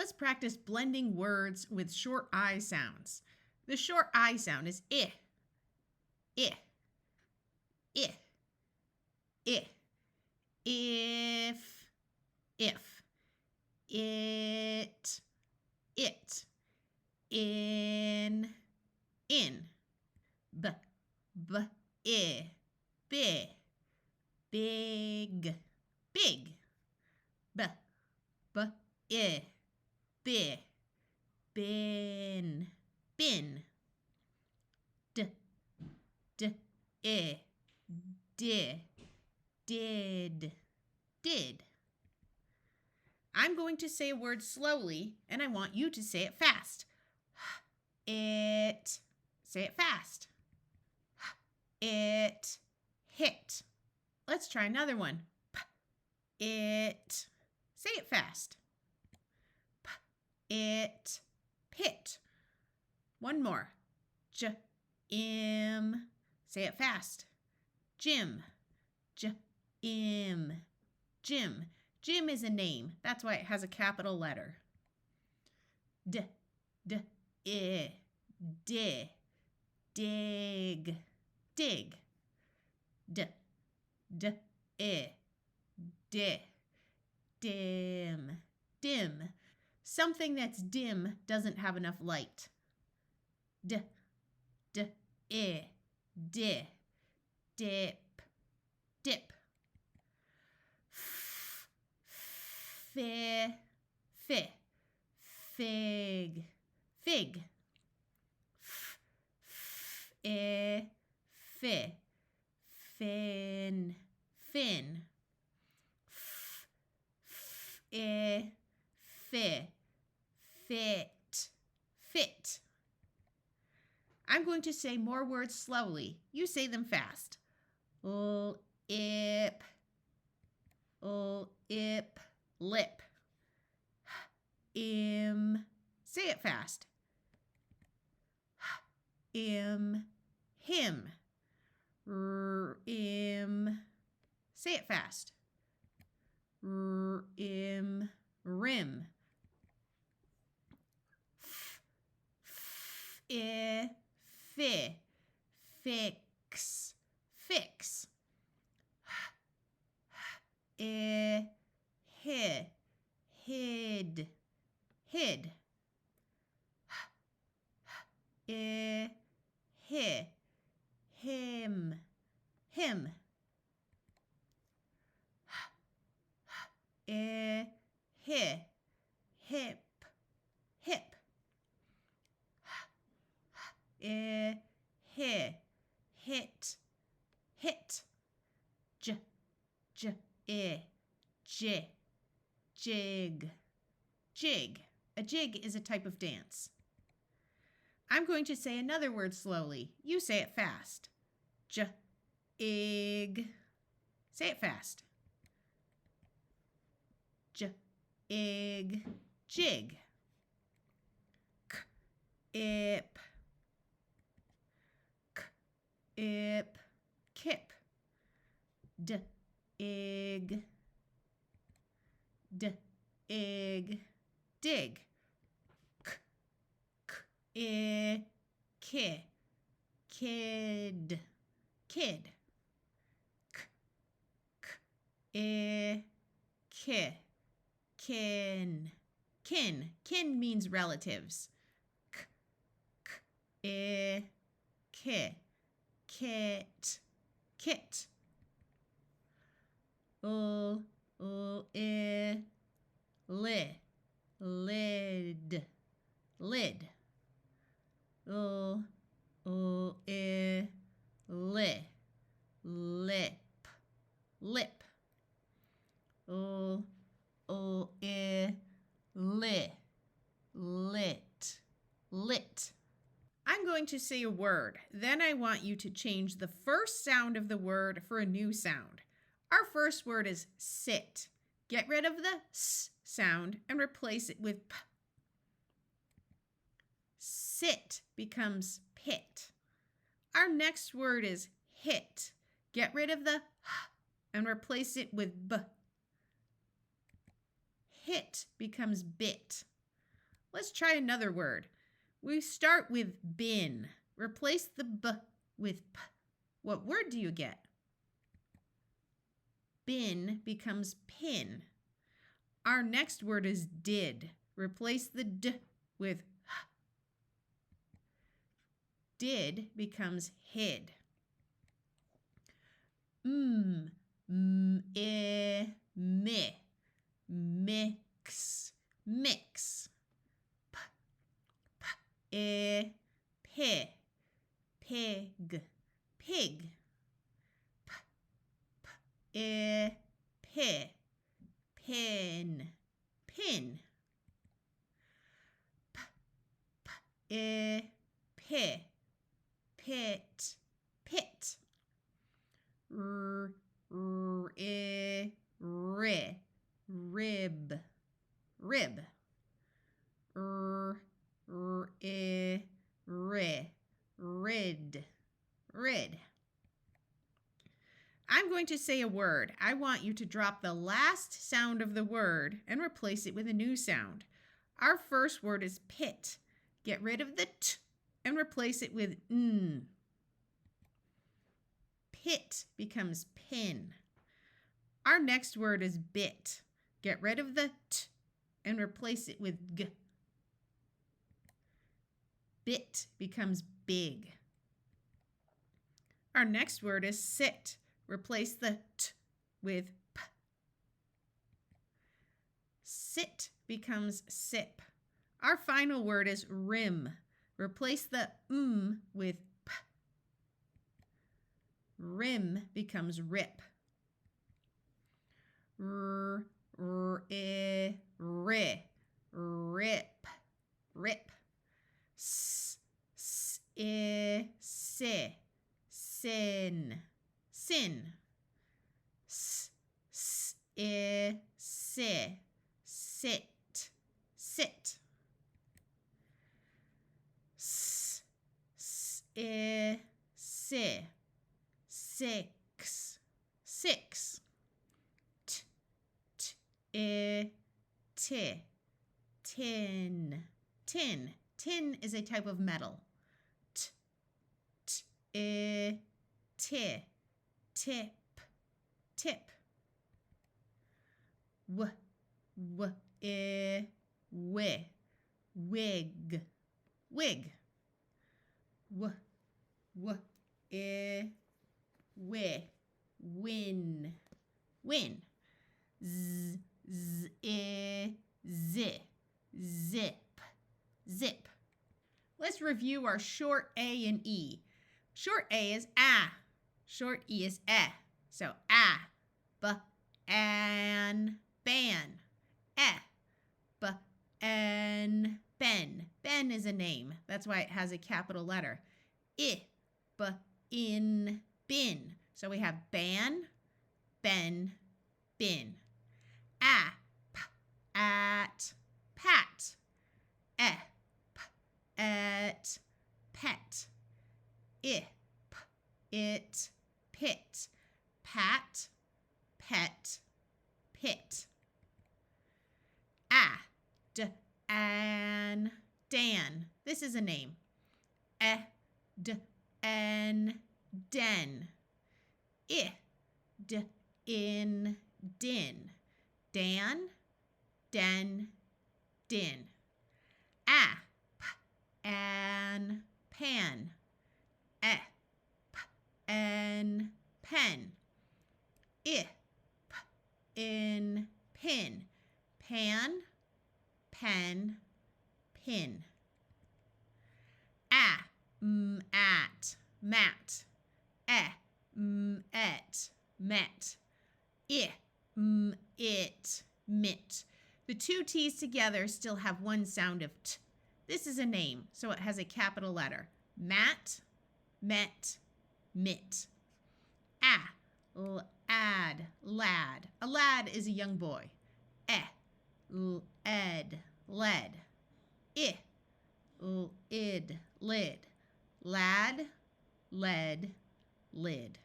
Let's practice blending words with short I sounds. The short I sound is I, I, I, I. If, it, in, b, I, big, b, I, bin, d, I, did. I'm going to say a word slowly, and I want you to say it fast. It. Say it fast. It hit. Let's try another one. It. Say it fast. It pit. One more. Im. Say it fast. Jim. Jim. Jim is a name. That's why it has a capital letter. I, dig. Dim. Something that's dim doesn't have enough light. Dip. Fig. Fin. Fit. I'm going to say more words slowly. You say them fast. Ip, lip. Say it fast. Him. Say it fast. Rim. Fix. Hid. Him. Hip. Hit. Jig. A jig is a type of dance. I'm going to say another word slowly. You say it fast. Ig. Say it fast. Ig. Jig. Ip. Kip. Ig. Dig. Kid. Kin means relatives. Kit. Lid. Lip. Lit. I'm going to say a word. Then I want you to change the first sound of the word for a new sound. Our first word is sit. Get rid of the s sound and replace it with p. Sit becomes pit. Our next word is hit. Get rid of the h and replace it with b. Hit becomes bit. Let's try another word. We start with bin. Replace the b with p. What word do you get? Bin becomes pin. Our next word is did. Replace the d with h. Did becomes hid. Mi, mix, mix. Pig, pig. Pin, pin. Pit, pit. Rib, rib. Rid, rid. I'm going to say a word. I want you to drop the last sound of the word and replace it with a new sound. Our first word is pit. Get rid of the t and replace it with n. Pit becomes pin. Our next word is bit. Get rid of the t and replace it with g. Bit becomes big. Our next word is sit. Replace the t with p. Sit becomes sip. Our final word is rim. Replace the with p. Rim becomes rip. Rip, rip. Sin, sin. Sit, sit. Six, six. Tin, tin. Tin is a type of metal. Tip, tip. Wig, wig. Win, win. Zip, zip. Let's review our short A and E. Short A is ah. Short E is eh. So an, ban. En, ben. Ben is a name. That's why it has a capital letter. In, bin. So we have ban, ben, bin. At, pat. Et, pet. It, pit. Pat, pet, pit. An, Dan. This is a name. En, den. In, din. Dan, den, din. An, pan. En, pen. In, pin. Pan, pen, pin. At, mat. Et, met. It, mit. The two T's together still have one sound of t. This is a name, so it has a capital letter. Mat, met, mit. Lad, lad. A lad is a young boy. Ed, led. Id, lid. Lad, led, lid.